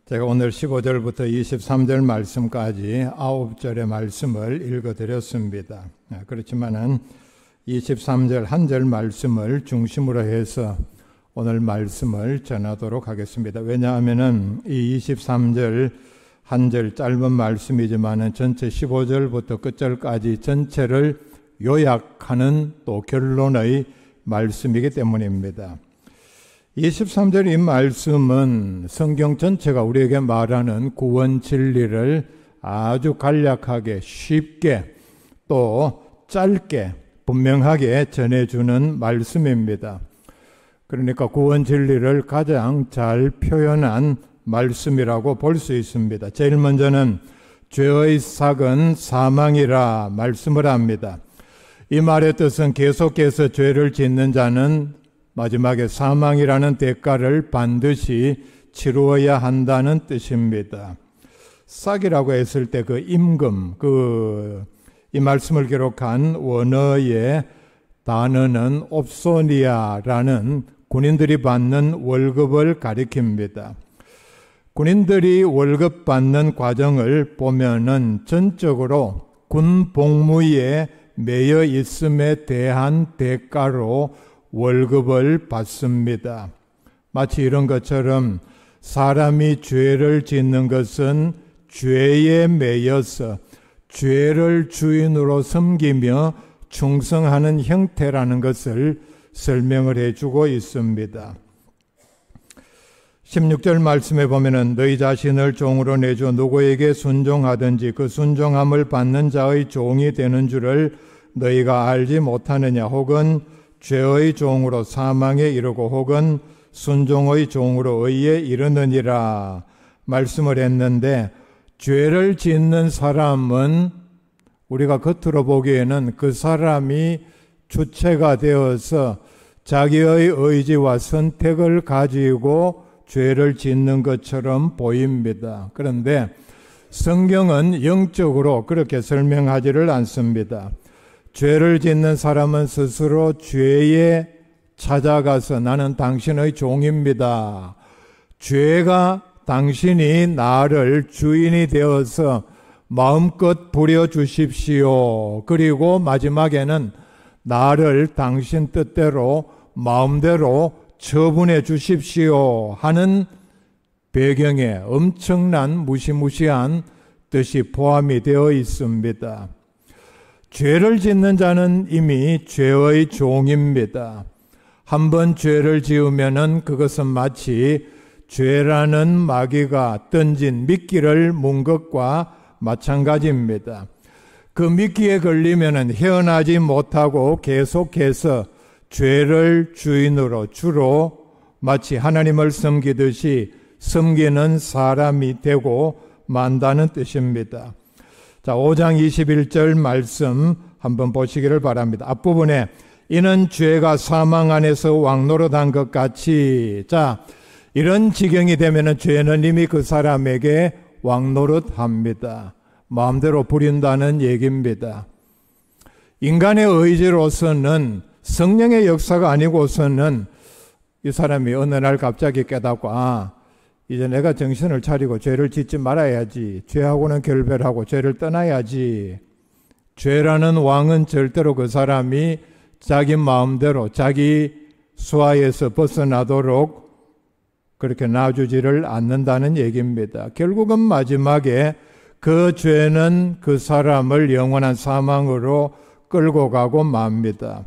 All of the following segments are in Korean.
제가 오늘 15절부터 23절 말씀까지 9절의 말씀을 읽어드렸습니다. 그렇지만은 23절 한 절 말씀을 중심으로 해서 오늘 말씀을 전하도록 하겠습니다. 왜냐하면은 이 23절 한 절 짧은 말씀이지만은 전체 15절부터 끝절까지 전체를 요약하는 또 결론의 말씀이기 때문입니다. 23절 이 말씀은 성경 전체가 우리에게 말하는 구원 진리를 아주 간략하게 쉽게 또 짧게 분명하게 전해주는 말씀입니다. 그러니까 구원 진리를 가장 잘 표현한 말씀이라고 볼 수 있습니다. 제일 먼저는 죄의 삭은 사망이라 말씀을 합니다. 이 말의 뜻은 계속해서 죄를 짓는 자는 마지막에 사망이라는 대가를 반드시 치루어야 한다는 뜻입니다. 삭이라고 했을 때 그 임금, 이 말씀을 기록한 원어의 단어는 옵소니아라는 군인들이 받는 월급을 가리킵니다. 군인들이 월급 받는 과정을 보면은 전적으로 군 복무에 매여 있음에 대한 대가로 월급을 받습니다. 마치 이런 것처럼 사람이 죄를 짓는 것은 죄에 매여서 죄를 주인으로 섬기며 충성하는 형태라는 것을 설명을 해주고 있습니다. 16절 말씀에 보면은 너희 자신을 종으로 내줘 누구에게 순종하든지 그 순종함을 받는 자의 종이 되는 줄을 너희가 알지 못하느냐, 혹은 죄의 종으로 사망에 이르고 혹은 순종의 종으로 의에 이르느니라 말씀을 했는데, 죄를 짓는 사람은 우리가 겉으로 보기에는 그 사람이 주체가 되어서 자기의 의지와 선택을 가지고 죄를 짓는 것처럼 보입니다. 그런데 성경은 영적으로 그렇게 설명하지를 않습니다. 죄를 짓는 사람은 스스로 죄에 찾아가서 나는 당신의 종입니다. 죄가 당신이 나를 주인이 되어서 마음껏 부려주십시오. 그리고 마지막에는 나를 당신 뜻대로 마음대로 처분해 주십시오 하는 배경에 엄청난 무시무시한 뜻이 포함이 되어 있습니다. 죄를 짓는 자는 이미 죄의 종입니다. 한번 죄를 지으면은 그것은 마치 죄라는 마귀가 던진 미끼를 문 것과 마찬가지입니다. 그 미끼에 걸리면은 헤어나지 못하고 계속해서 죄를 주인으로 주로 마치 하나님을 섬기듯이 섬기는 사람이 되고 만다는 뜻입니다. 자, 5장 21절 말씀 한번 보시기를 바랍니다. 앞부분에 이는 죄가 사망 안에서 왕노릇한 것 같이, 자, 이런 지경이 되면은 죄는 이미 그 사람에게 왕노릇합니다. 마음대로 부린다는 얘기입니다. 인간의 의지로서는 성령의 역사가 아니고서는 이 사람이 어느 날 갑자기 깨닫고 이제 내가 정신을 차리고 죄를 짓지 말아야지, 죄하고는 결별하고 죄를 떠나야지. 죄라는 왕은 절대로 그 사람이 자기 마음대로 자기 수하에서 벗어나도록 그렇게 놔주지를 않는다는 얘기입니다. 결국은 마지막에 그 죄는 그 사람을 영원한 사망으로 끌고 가고 맙니다.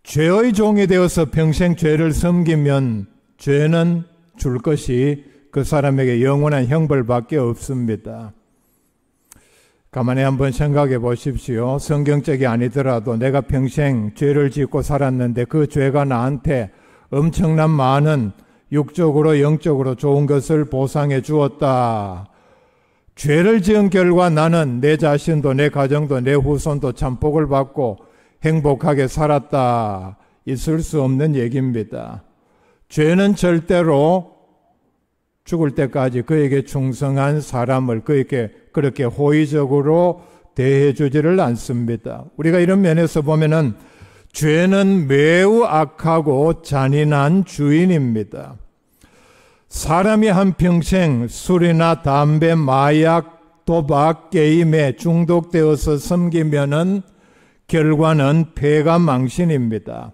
죄의 종이 되어서 평생 죄를 섬기면 죄는 줄 것이 그 사람에게 영원한 형벌밖에 없습니다. 가만히 한번 생각해 보십시오. 성경적이 아니더라도 내가 평생 죄를 짓고 살았는데 그 죄가 나한테 엄청난 많은 육적으로 영적으로 좋은 것을 보상해 주었다. 죄를 지은 결과 나는 내 자신도 내 가정도 내 후손도 참복을 받고 행복하게 살았다. 있을 수 없는 얘기입니다. 죄는 절대로 죽을 때까지 그에게 충성한 사람을 그에게 그렇게 호의적으로 대해주지를 않습니다. 우리가 이런 면에서 보면은 죄는 매우 악하고 잔인한 주인입니다. 사람이 한평생 술이나 담배, 마약, 도박, 게임에 중독되어서 섬기면은 결과는 폐가 망신입니다.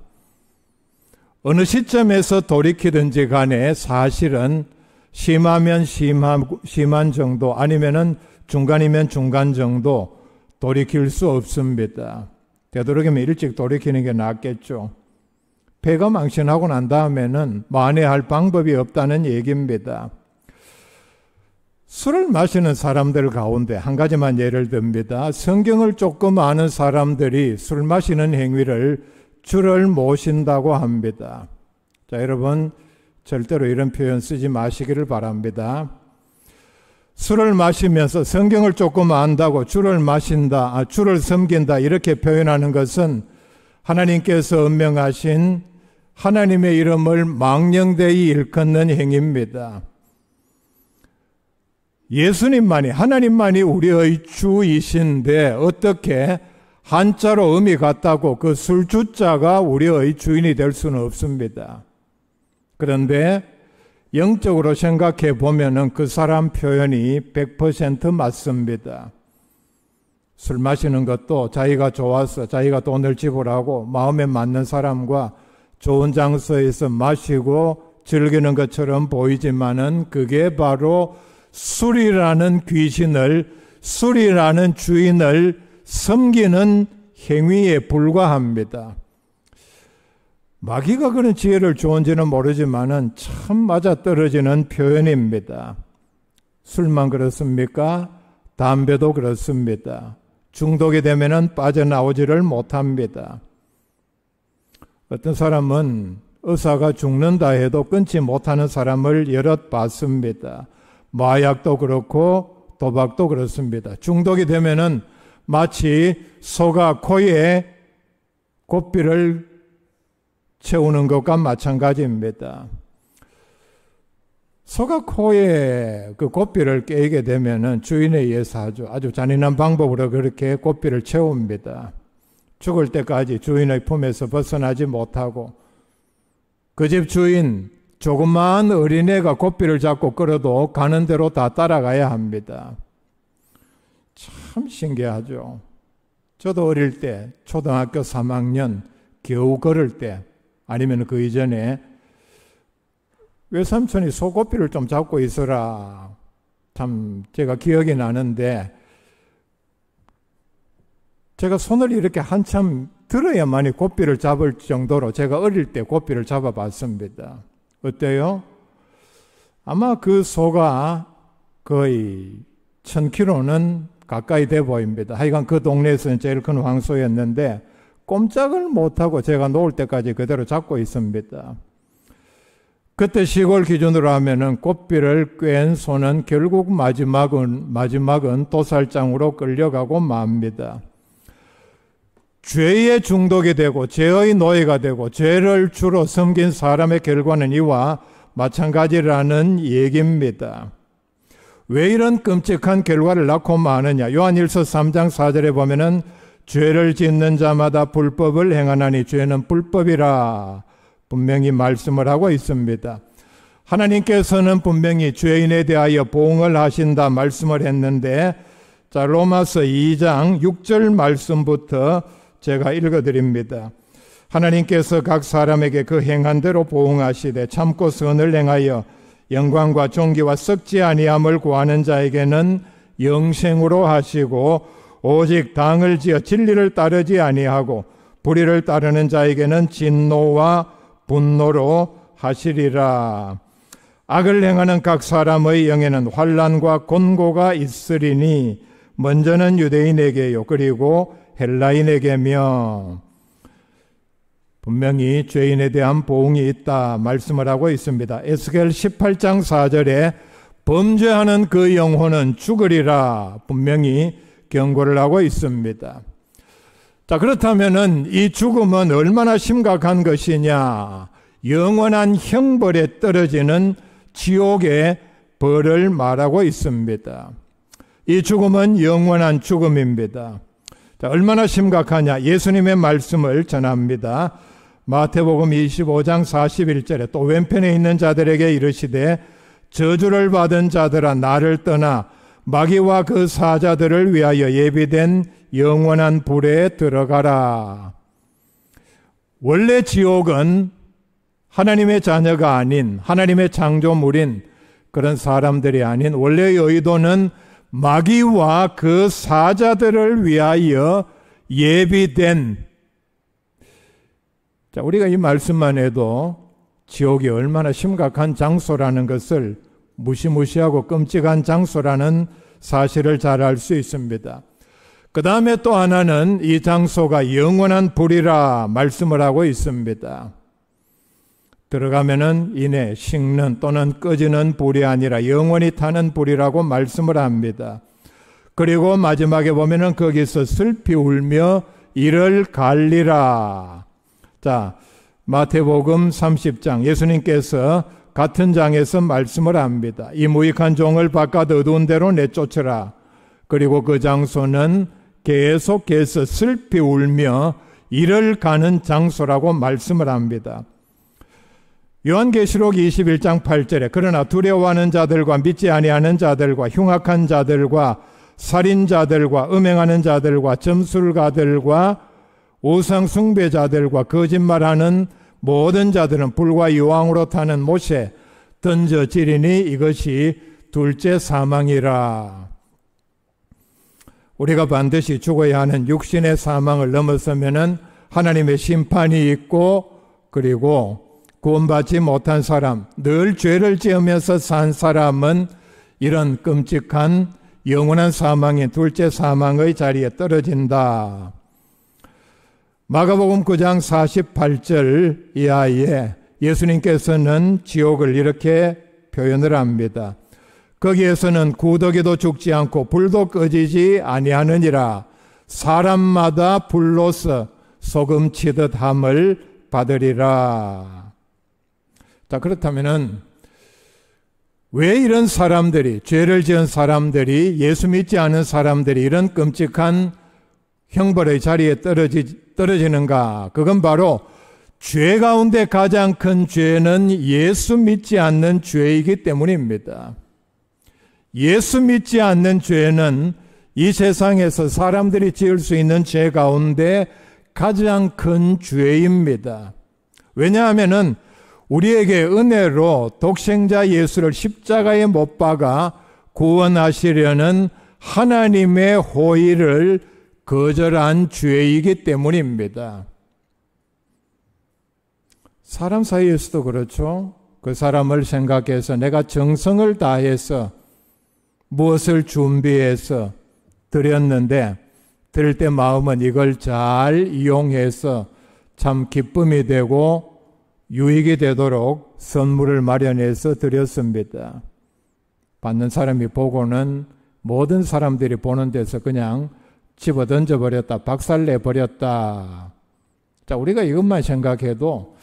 어느 시점에서 돌이키든지 간에 사실은 심하면 심한 정도, 아니면은 중간이면 중간 정도 돌이킬 수 없습니다. 되도록이면 일찍 돌이키는 게 낫겠죠. 폐가 망신하고 난 다음에는 만회할 방법이 없다는 얘기입니다. 술을 마시는 사람들 가운데 한 가지만 예를 듭니다. 성경을 조금 아는 사람들이 술 마시는 행위를 주를 모신다고 합니다. 자, 여러분 절대로 이런 표현 쓰지 마시기를 바랍니다. 술을 마시면서 성경을 조금 안다고 주를 마신다, 주를 섬긴다 이렇게 표현하는 것은 하나님께서 음명하신 하나님의 이름을 망령되이 일컫는 행위입니다. 예수님만이, 하나님만이 우리의 주이신데 어떻게 한자로 음이 같다고 그 술주자가 우리의 주인이 될 수는 없습니다. 그런데 영적으로 생각해 보면은 그 사람 표현이 100% 맞습니다. 술 마시는 것도 자기가 좋아서 자기가 돈을 지불하고 마음에 맞는 사람과 좋은 장소에서 마시고 즐기는 것처럼 보이지만은 그게 바로 술이라는 귀신을, 술이라는 주인을 섬기는 행위에 불과합니다. 마귀가 그런 지혜를 주었는지는 모르지만은 참 맞아떨어지는 표현입니다. 술만 그렇습니까? 담배도 그렇습니다. 중독이 되면은 빠져나오지를 못합니다. 어떤 사람은 의사가 죽는다 해도 끊지 못하는 사람을 여럿 봤습니다. 마약도 그렇고 도박도 그렇습니다. 중독이 되면은 마치 소가 코에 고삐를 채우는 것과 마찬가지입니다. 소가 코에 그 고삐를 깨게 되면은 주인에 의해서 아주 잔인한 방법으로 그렇게 고삐를 채웁니다. 죽을 때까지 주인의 품에서 벗어나지 못하고 그 집 주인 조그마한 어린애가 고삐를 잡고 끌어도 가는 대로 다 따라가야 합니다. 참 신기하죠. 저도 어릴 때 초등학교 3학년 겨우 걸을 때 아니면 그 이전에 외삼촌이 소고삐를 좀 잡고 있어라. 참 제가 기억이 나는데 제가 손을 이렇게 한참 들어야만이 고삐를 잡을 정도로 제가 어릴 때 고삐를 잡아봤습니다. 어때요? 아마 그 소가 거의 1000kg는 가까이 돼 보입니다. 하여간 그 동네에서는 제일 큰 황소였는데 꼼짝을 못하고 제가 놓을 때까지 그대로 잡고 있습니다. 그때 시골 기준으로 하면은 고삐를 꿰은 소는 결국 마지막은 도살장으로 끌려가고 맙니다. 죄에 중독이 되고 죄의 노예가 되고 죄를 주로 섬긴 사람의 결과는 이와 마찬가지라는 얘기입니다. 왜 이런 끔찍한 결과를 낳고 마느냐? 요한일서 3장 4절에 보면은 죄를 짓는 자마다 불법을 행하나니 죄는 불법이라 분명히 말씀을 하고 있습니다. 하나님께서는 분명히 죄인에 대하여 보응을 하신다 말씀을 했는데, 자, 로마서 2장 6절 말씀부터 제가 읽어드립니다. 하나님께서 각 사람에게 그 행한 대로 보응하시되 참고 선을 행하여 영광과 존귀와 썩지 아니함을 구하는 자에게는 영생으로 하시고, 오직 당을 지어 진리를 따르지 아니하고 불의를 따르는 자에게는 진노와 분노로 하시리라. 악을 행하는 각 사람의 영에는 환난과 곤고가 있으리니 먼저는 유대인에게요 그리고 헬라인에게며. 분명히 죄인에 대한 보응이 있다 말씀을 하고 있습니다. 에스겔 18장 4절에 범죄하는 그 영혼은 죽으리라 분명히 경고를 하고 있습니다. 자, 그렇다면은 이 죽음은 얼마나 심각한 것이냐? 영원한 형벌에 떨어지는 지옥의 벌을 말하고 있습니다. 이 죽음은 영원한 죽음입니다. 자, 얼마나 심각하냐? 예수님의 말씀을 전합니다. 마태복음 25장 41절에 또 왼편에 있는 자들에게 이르시되 저주를 받은 자들아 나를 떠나 마귀와 그 사자들을 위하여 예비된 영원한 불에 들어가라. 원래 지옥은 하나님의 자녀가 아닌 하나님의 창조물인 그런 사람들이 아닌 원래의 의도는 마귀와 그 사자들을 위하여 예비된, 자, 우리가 이 말씀만 해도 지옥이 얼마나 심각한 장소라는 것을, 무시무시하고 끔찍한 장소라는 사실을 잘 알 수 있습니다. 그 다음에 또 하나는 이 장소가 영원한 불이라 말씀을 하고 있습니다. 들어가면은 이내 식는 또는 꺼지는 불이 아니라 영원히 타는 불이라고 말씀을 합니다. 그리고 마지막에 보면은 거기서 슬피 울며 이를 갈리라. 자, 마태복음 30장 예수님께서 같은 장에서 말씀을 합니다. 이 무익한 종을 바깥 어두운 데로 내쫓으라. 그리고 그 장소는 계속해서 슬피 울며 이를 가는 장소라고 말씀을 합니다. 요한계시록 21장 8절에 그러나 두려워하는 자들과 믿지 아니하는 자들과 흉악한 자들과 살인자들과 음행하는 자들과 점술가들과 우상 숭배자들과 거짓말하는 모든 자들은 불과 유황으로 타는 못에 던져지리니 이것이 둘째 사망이라. 우리가 반드시 죽어야 하는 육신의 사망을 넘어서면은 하나님의 심판이 있고, 그리고 구원받지 못한 사람, 늘 죄를 지으면서 산 사람은 이런 끔찍한 영원한 사망인 둘째 사망의 자리에 떨어진다. 마가복음 9장 48절 이하에 예수님께서는 지옥을 이렇게 표현을 합니다. 거기에서는 구더기도 죽지 않고 불도 꺼지지 아니하느니라. 사람마다 불로서 소금 치듯 함을 받으리라. 자, 그렇다면은 왜 이런 사람들이, 죄를 지은 사람들이, 예수 믿지 않은 사람들이 이런 끔찍한 형벌의 자리에 떨어지는가? 그건 바로 죄 가운데 가장 큰 죄는 예수 믿지 않는 죄이기 때문입니다. 예수 믿지 않는 죄는 이 세상에서 사람들이 지을 수 있는 죄 가운데 가장 큰 죄입니다. 왜냐하면은 우리에게 은혜로 독생자 예수를 십자가에 못 박아 구원하시려는 하나님의 호의를 거절한 죄이기 때문입니다. 사람 사이에서도 그렇죠. 그 사람을 생각해서 내가 정성을 다해서 무엇을 준비해서 드렸는데 드릴 때 마음은 이걸 잘 이용해서 참 기쁨이 되고 유익이 되도록 선물을 마련해서 드렸습니다. 받는 사람이 보고는 모든 사람들이 보는 데서 그냥 집어 던져버렸다, 박살내버렸다. 자, 우리가 이것만 생각해도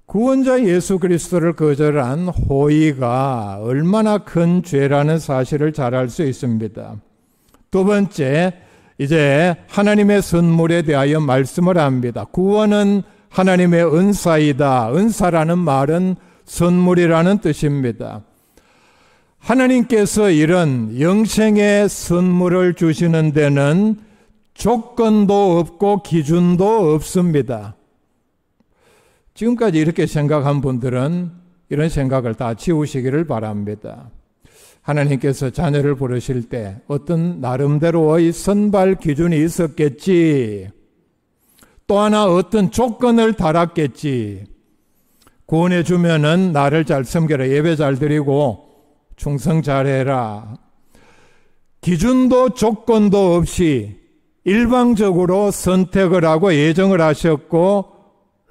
구원자 예수 그리스도를 거절한 호의가 얼마나 큰 죄라는 사실을 잘 알 수 있습니다. 두 번째, 이제 하나님의 선물에 대하여 말씀을 합니다. 구원은 하나님의 은사이다. 은사라는 말은 선물이라는 뜻입니다. 하나님께서 이런 영생의 선물을 주시는 데는 조건도 없고 기준도 없습니다. 지금까지 이렇게 생각한 분들은 이런 생각을 다 지우시기를 바랍니다. 하나님께서 자녀를 부르실 때 어떤 나름대로의 선발 기준이 있었겠지. 또 하나 어떤 조건을 달았겠지. 구원해 주면은 나를 잘 섬겨라, 예배 잘 드리고 충성 잘해라. 기준도 조건도 없이 일방적으로 선택을 하고 예정을 하셨고,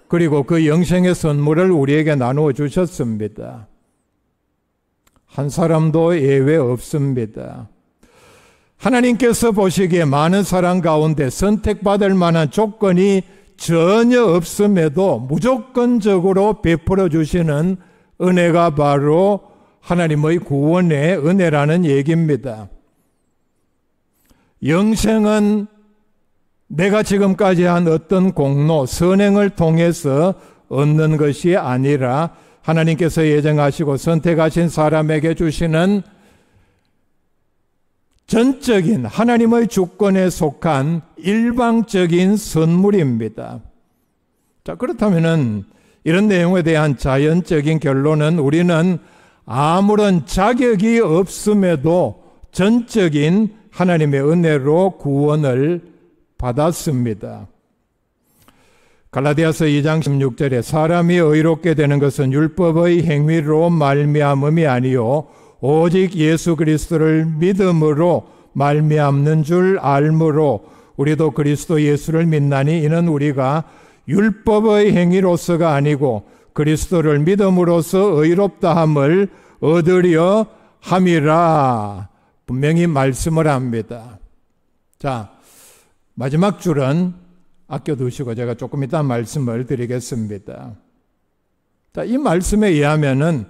그리고 그 영생의 선물을 우리에게 나누어 주셨습니다. 한 사람도 예외 없습니다. 하나님께서 보시기에 많은 사람 가운데 선택받을 만한 조건이 전혀 없음에도 무조건적으로 베풀어 주시는 은혜가 바로 하나님의 구원의 은혜라는 얘기입니다. 영생은 내가 지금까지 한 어떤 공로, 선행을 통해서 얻는 것이 아니라 하나님께서 예정하시고 선택하신 사람에게 주시는 전적인 하나님의 주권에 속한 일방적인 선물입니다. 자, 그렇다면은 이런 내용에 대한 자연적인 결론은 우리는 아무런 자격이 없음에도 전적인 하나님의 은혜로 구원을 받았습니다. 갈라디아서 2장 16절에 사람이 의롭게 되는 것은 율법의 행위로 말미암음이 아니요 오직 예수 그리스도를 믿음으로 말미암는 줄 알므로 우리도 그리스도 예수를 믿나니 이는 우리가 율법의 행위로서가 아니고 그리스도를 믿음으로써 의롭다함을 얻으려 함이라 분명히 말씀을 합니다. 자, 마지막 줄은 아껴두시고 제가 조금 이따 말씀을 드리겠습니다. 자, 이 말씀에 의하면은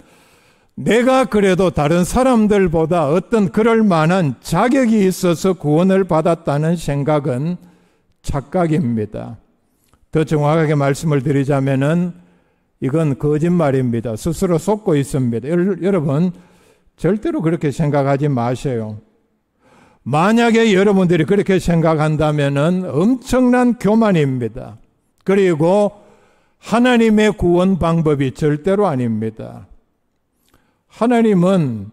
내가 그래도 다른 사람들보다 어떤 그럴 만한 자격이 있어서 구원을 받았다는 생각은 착각입니다. 더 정확하게 말씀을 드리자면은 이건 거짓말입니다. 스스로 속고 있습니다. 여러분 절대로 그렇게 생각하지 마세요. 만약에 여러분들이 그렇게 생각한다면은 엄청난 교만입니다. 그리고 하나님의 구원 방법이 절대로 아닙니다. 하나님은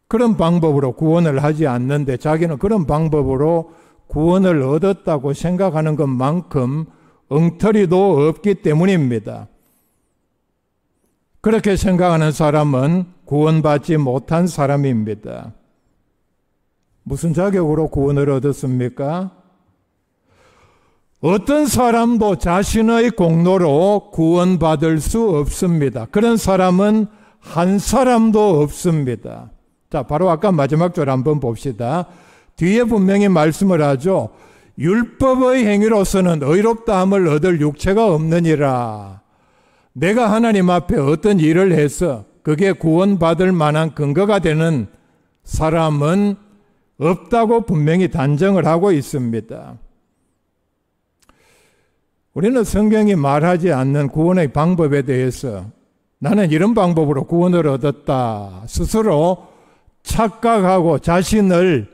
그런 방법으로 구원을 하지 않는데 자기는 그런 방법으로 구원을 얻었다고 생각하는 것만큼 엉터리도 없기 때문입니다. 그렇게 생각하는 사람은 구원받지 못한 사람입니다. 무슨 자격으로 구원을 얻었습니까? 어떤 사람도 자신의 공로로 구원받을 수 없습니다. 그런 사람은 한 사람도 없습니다. 자, 바로 아까 마지막 줄 한번 봅시다. 뒤에 분명히 말씀을 하죠. 율법의 행위로서는 의롭다함을 얻을 육체가 없느니라. 내가 하나님 앞에 어떤 일을 해서 그게 구원받을 만한 근거가 되는 사람은 없다고 분명히 단정을 하고 있습니다. 우리는 성경이 말하지 않는 구원의 방법에 대해서 나는 이런 방법으로 구원을 얻었다 스스로 착각하고 자신을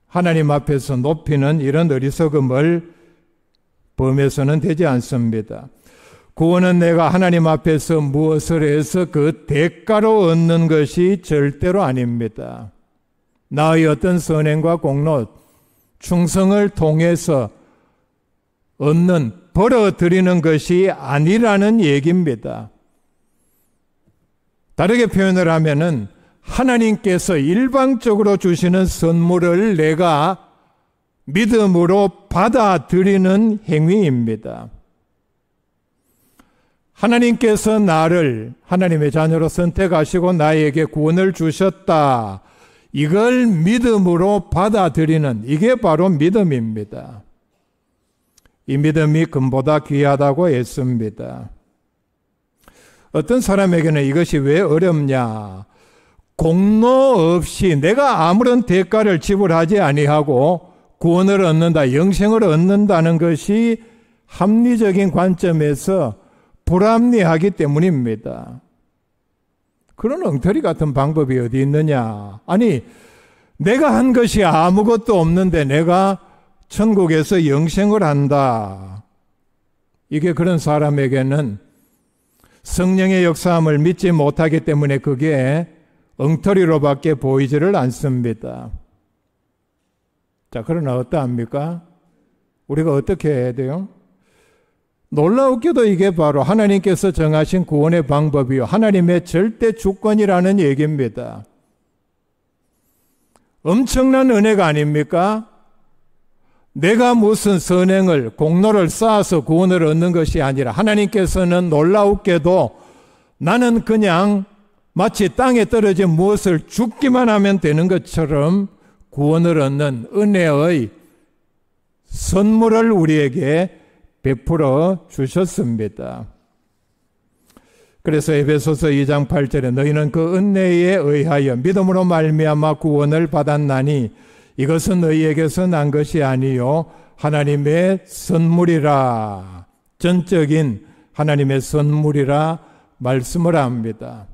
하나님 앞에서 높이는 이런 어리석음을 범해서는 되지 않습니다. 구원은 내가 하나님 앞에서 무엇을 해서 그 대가로 얻는 것이 절대로 아닙니다. 나의 어떤 선행과 공로, 충성을 통해서 얻는, 벌어들이는 것이 아니라는 얘기입니다. 다르게 표현을 하면은 하나님께서 일방적으로 주시는 선물을 내가 믿음으로 받아들이는 행위입니다. 하나님께서 나를 하나님의 자녀로 선택하시고 나에게 구원을 주셨다. 이걸 믿음으로 받아들이는 이게 바로 믿음입니다. 이 믿음이 금보다 귀하다고 했습니다. 어떤 사람에게는 이것이 왜 어렵냐? 공로 없이 내가 아무런 대가를 지불하지 아니하고 구원을 얻는다, 영생을 얻는다는 것이 합리적인 관점에서 불합리하기 때문입니다. 그런 엉터리 같은 방법이 어디 있느냐? 아니, 내가 한 것이 아무것도 없는데 내가 천국에서 영생을 한다. 이게 그런 사람에게는 성령의 역사함을 믿지 못하기 때문에 그게 엉터리로밖에 보이지를 않습니다. 자, 그러나 어떠합니까? 우리가 어떻게 해야 돼요? 놀라웠게도 이게 바로 하나님께서 정하신 구원의 방법이요, 하나님의 절대 주권이라는 얘기입니다. 엄청난 은혜가 아닙니까? 내가 무슨 선행을, 공로를 쌓아서 구원을 얻는 것이 아니라 하나님께서는 놀라웠게도 나는 그냥 마치 땅에 떨어진 무엇을 줍기만 하면 되는 것처럼 구원을 얻는 은혜의 선물을 우리에게 베풀어 주셨습니다. 그래서 에베소서 2장 8절에 너희는 그 은혜에 의하여 믿음으로 말미암아 구원을 받았나니 이것은 너희에게서 난 것이 아니요 하나님의 선물이라. 전적인 하나님의 선물이라 말씀을 합니다.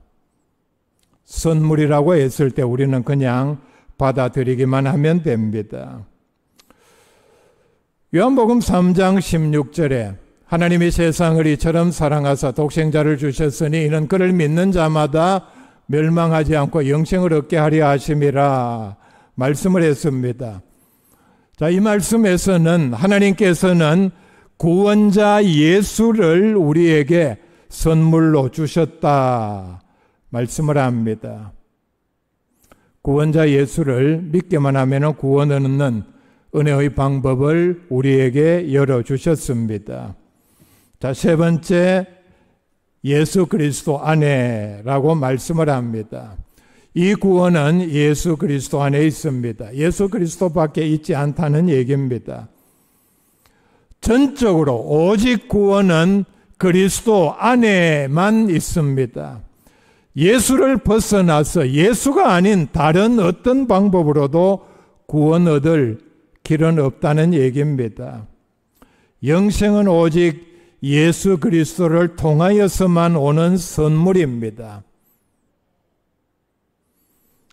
선물이라고 했을 때 우리는 그냥 받아들이기만 하면 됩니다. 요한복음 3장 16절에 하나님이 세상을 이처럼 사랑하사 독생자를 주셨으니 이는 그를 믿는 자마다 멸망하지 않고 영생을 얻게 하려 하심이라 말씀을 했습니다. 자, 이 말씀에서는 하나님께서는 구원자 예수를 우리에게 선물로 주셨다 말씀을 합니다. 구원자 예수를 믿기만 하면 구원을 얻는 은혜의 방법을 우리에게 열어주셨습니다. 자, 세 번째, 예수 그리스도 안에라고 말씀을 합니다. 이 구원은 예수 그리스도 안에 있습니다. 예수 그리스도밖에 있지 않다는 얘기입니다. 전적으로 오직 구원은 그리스도 안에만 있습니다. 예수를 벗어나서 예수가 아닌 다른 어떤 방법으로도 구원 얻을 길은 없다는 얘기입니다. 영생은 오직 예수 그리스도를 통하여서만 오는 선물입니다.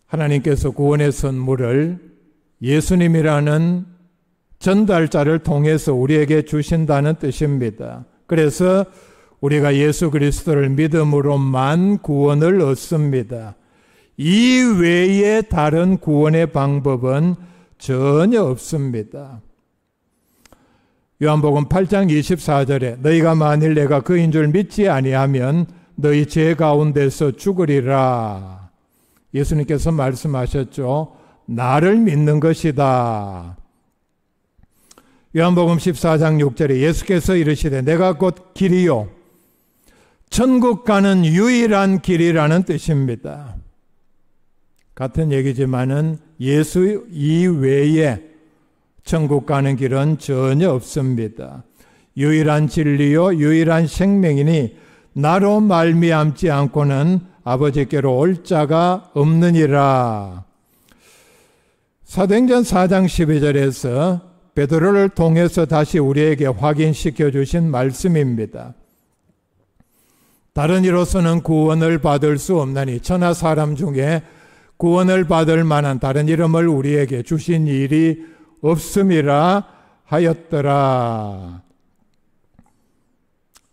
하나님께서 구원의 선물을 예수님이라는 전달자를 통해서 우리에게 주신다는 뜻입니다. 그래서 우리가 예수 그리스도를 믿음으로만 구원을 얻습니다. 이 외에 다른 구원의 방법은 전혀 없습니다. 요한복음 8장 24절에 너희가 만일 내가 그인 줄 믿지 아니하면 너희 죄 가운데서 죽으리라. 예수님께서 말씀하셨죠. 나를 믿는 것이다. 요한복음 14장 6절에 예수께서 이르시되 내가 곧 길이요 천국 가는 유일한 길이라는 뜻입니다. 같은 얘기지만은 예수 이외에 천국 가는 길은 전혀 없습니다. 유일한 진리요 유일한 생명이니 나로 말미암지 않고는 아버지께로 올 자가 없느니라. 사도행전 4장 12절에서 베드로를 통해서 다시 우리에게 확인시켜 주신 말씀입니다. 다른 이로서는 구원을 받을 수 없나니 천하 사람 중에 구원을 받을 만한 다른 이름을 우리에게 주신 일이 없음이라 하였더라.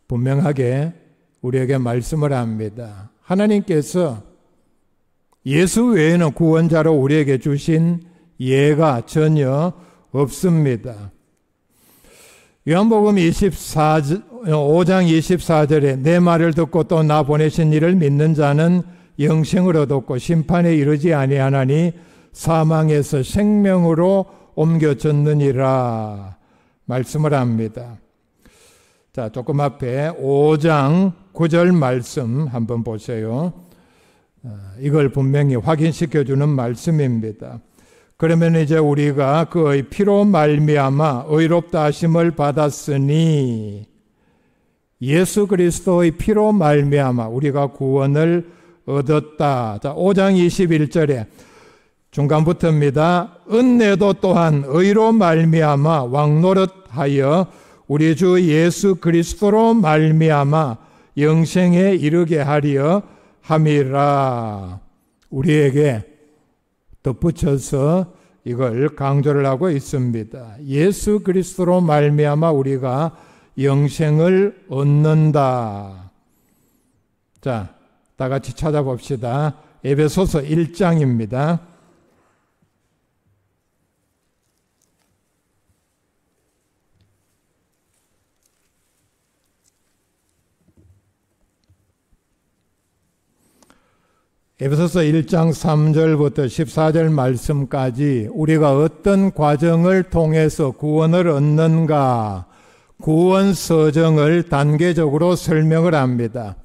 분명하게 우리에게 말씀을 합니다. 하나님께서 예수 외에는 구원자로 우리에게 주신 예가 전혀 없습니다. 요한복음 5장 24절에 내 말을 듣고 또 나 보내신 이를 믿는 자는 영생을 얻었고 심판에 이르지 아니하나니 사망에서 생명으로 옮겨졌느니라 말씀을 합니다. 자, 조금 앞에 5장 9절 말씀 한번 보세요. 이걸 분명히 확인시켜주는 말씀입니다. 그러면 이제 우리가 그의 피로 말미암아 의롭다 하심을 받았으니 예수 그리스도의 피로 말미암아 우리가 구원을 얻었다. 자, 5장 21절에 중간부터입니다. 은혜도 또한 의로 말미암아 왕노릇하여 우리 주 예수 그리스도로 말미암아 영생에 이르게 하려 함이라. 우리에게 덧붙여서 이걸 강조를 하고 있습니다. 예수 그리스도로 말미암아 우리가 영생을 얻는다. 자, 다 같이 찾아봅시다. 에베소서 1장입니다. 에베소서 1장 3절부터 14절 말씀까지 우리가 어떤 과정을 통해서 구원을 얻는가 구원 서정을 단계적으로 설명을 합니다.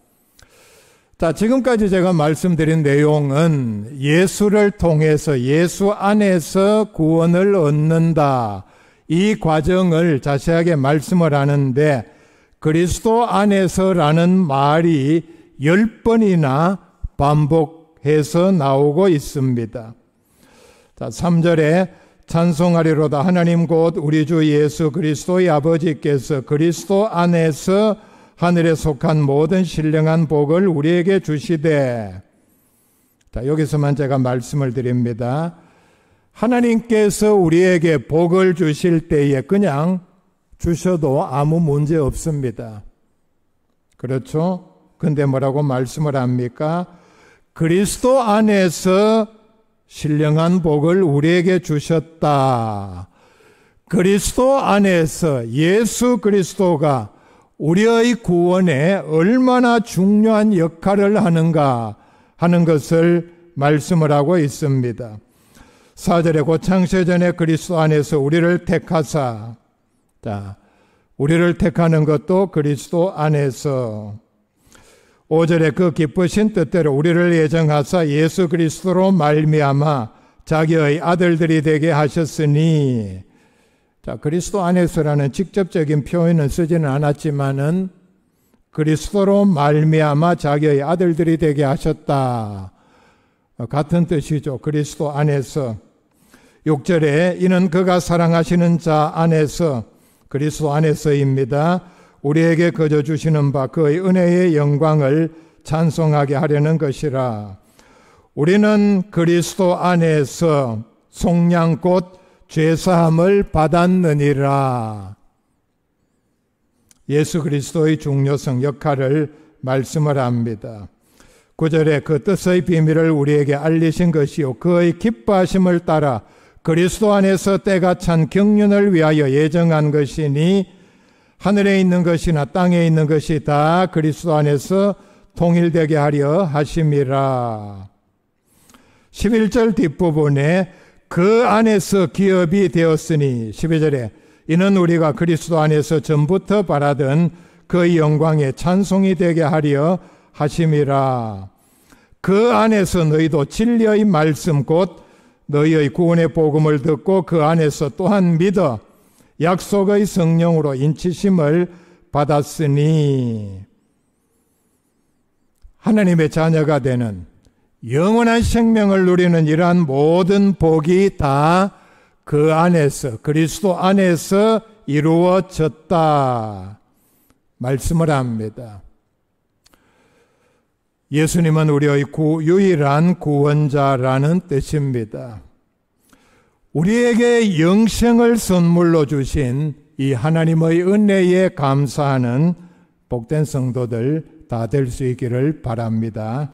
자, 지금까지 제가 말씀드린 내용은 예수를 통해서 예수 안에서 구원을 얻는다. 이 과정을 자세하게 말씀을 하는데 그리스도 안에서라는 말이 10번이나 반복해서 나오고 있습니다. 자, 3절에 찬송하리로다 하나님 곧 우리 주 예수 그리스도의 아버지께서 그리스도 안에서 하늘에 속한 모든 신령한 복을 우리에게 주시되. 자, 여기서만 제가 말씀을 드립니다. 하나님께서 우리에게 복을 주실 때에 그냥 주셔도 아무 문제 없습니다. 그렇죠? 근데 뭐라고 말씀을 합니까? 그리스도 안에서 신령한 복을 우리에게 주셨다. 그리스도 안에서 예수 그리스도가 우리의 구원에 얼마나 중요한 역할을 하는가 하는 것을 말씀을 하고 있습니다. 4절에 곧 창세전에 그리스도 안에서 우리를 택하사. 자, 우리를 택하는 것도 그리스도 안에서. 5절에 그 기쁘신 뜻대로 우리를 예정하사 예수 그리스도로 말미암아 자기의 아들들이 되게 하셨으니. 자, 그리스도 안에서라는 직접적인 표현은 쓰지는 않았지만은 그리스도로 말미암아 자기의 아들들이 되게 하셨다. 같은 뜻이죠. 그리스도 안에서. 6절에 이는 그가 사랑하시는 자 안에서, 그리스도 안에서입니다. 우리에게 거저 주시는 바 그의 은혜의 영광을 찬송하게 하려는 것이라. 우리는 그리스도 안에서 속량 곧 죄사함을 받았느니라. 예수 그리스도의 중요성, 역할을 말씀을 합니다. 9절에 그 뜻의 비밀을 우리에게 알리신 것이요 그의 기뻐하심을 따라 그리스도 안에서 때가 찬 경륜을 위하여 예정한 것이니 하늘에 있는 것이나 땅에 있는 것이 다 그리스도 안에서 통일되게 하려 하심이라. 11절 뒷부분에 그 안에서 기업이 되었으니 12절에 이는 우리가 그리스도 안에서 전부터 바라던 그의 영광에 찬송이 되게 하려 하심이라. 그 안에서 너희도 진리의 말씀 곧 너희의 구원의 복음을 듣고 그 안에서 또한 믿어 약속의 성령으로 인치심을 받았으니. 하나님의 자녀가 되는 영원한 생명을 누리는 이러한 모든 복이 다 그 안에서, 그리스도 안에서 이루어졌다 말씀을 합니다. 예수님은 우리의 유일한 구원자라는 뜻입니다. 우리에게 영생을 선물로 주신 이 하나님의 은혜에 감사하는 복된 성도들 다 될 수 있기를 바랍니다.